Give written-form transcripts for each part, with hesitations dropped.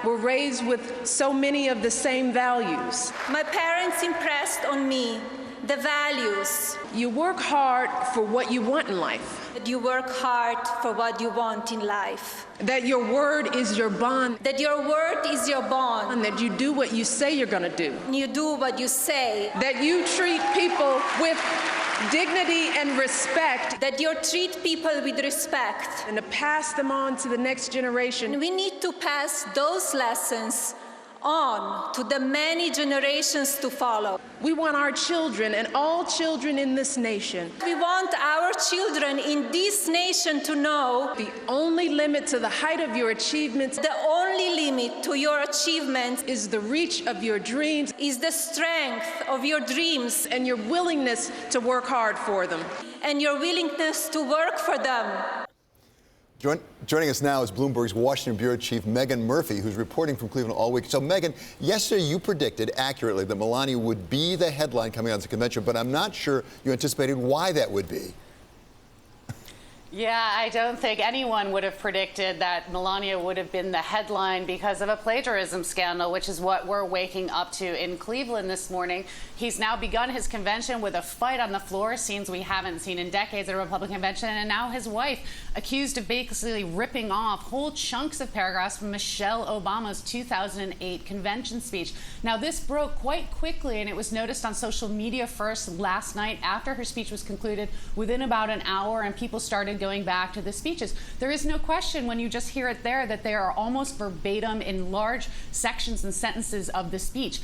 were raised with so many of the same values. My parents impressed on me the values. You work hard for what you want in life. That you work hard for what you want in life. That your word is your bond. That your word is your bond. And that you do what you say you're going to do. And you do what you say. That you treat people with dignity and respect. That you treat people with respect. And to pass them on to the next generation. And we need to pass those lessons on to the many generations to follow. We want our children and all children in this nation. We want our children in this nation to know the only limit to the height of your achievements, the only limit to your achievements is the reach of your dreams, is the strength of your dreams, and your willingness to work hard for them. And your willingness to work for them. Joining us now is Bloomberg's Washington Bureau Chief Megan Murphy, who's reporting from Cleveland all week. So, Megan, yesterday you predicted accurately that Melania would be the headline coming out of the convention, but I'm not sure you anticipated why that would be. Yeah, I don't think anyone would have predicted that Melania would have been the headline because of a plagiarism scandal, which is what we're waking up to in Cleveland this morning. He's now begun his convention with a fight on the floor, scenes we haven't seen in decades at a Republican convention, and now his wife accused of basically ripping off whole chunks of paragraphs from Michelle Obama's 2008 convention speech. Now, this broke quite quickly, and it was noticed on social media first last night after her speech was concluded, within about an hour, and people started going back to the speeches. There is no question when you just hear it there that they are almost verbatim in large sections and sentences of the speech.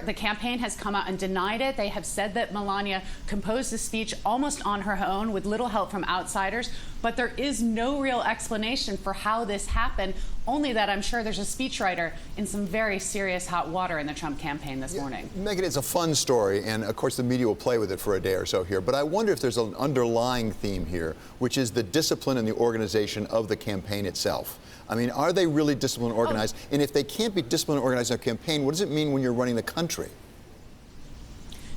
The campaign has come out and denied it. They have said that Melania composed the speech almost on her own with little help from outsiders, but there is no real explanation for how this happened, only that I'm sure there's a speechwriter in some very serious hot water in the Trump campaign this morning. Megan, it's a fun story, and of course the media will play with it for a day or so here, but I wonder if there's an underlying theme here, which is the discipline and the organization of the campaign itself. I mean, are they really disciplined and organized? And if they can't be disciplined and organized in a campaign, what does it mean when you're running the country?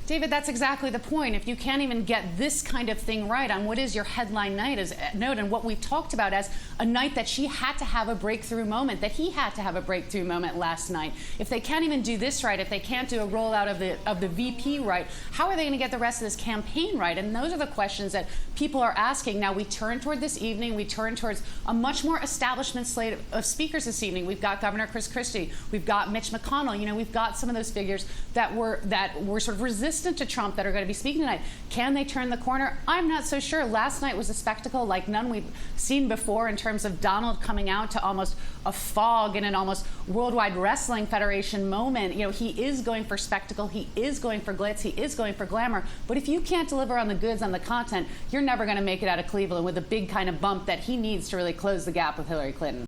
David, that's exactly the point. If you can't even get this kind of thing right on what is your headline note and what we've talked about as a night that she had to have a breakthrough moment, that he had to have a breakthrough moment last night. If they can't even do this right, if they can't do a rollout of the VP right, how are they going to get the rest of this campaign right? And those are the questions that people are asking. Now, we turn toward this evening. We turn towards a much more establishment slate of speakers this evening. We've got Governor Chris Christie. We've got Mitch McConnell. You know, we've got some of those figures that were sort of resistant to Trump that are going to be speaking tonight. Can they turn the corner? I'm not so sure. Last night was a spectacle like none we've seen before in terms of Donald coming out to almost a fog in an almost Worldwide Wrestling Federation moment. You know, he is going for spectacle. He is going for glitz. He is going for glamour. But if you can't deliver on the goods, on the content, you're never going to make it out of Cleveland with a big kind of bump that he needs to really close the gap with Hillary Clinton.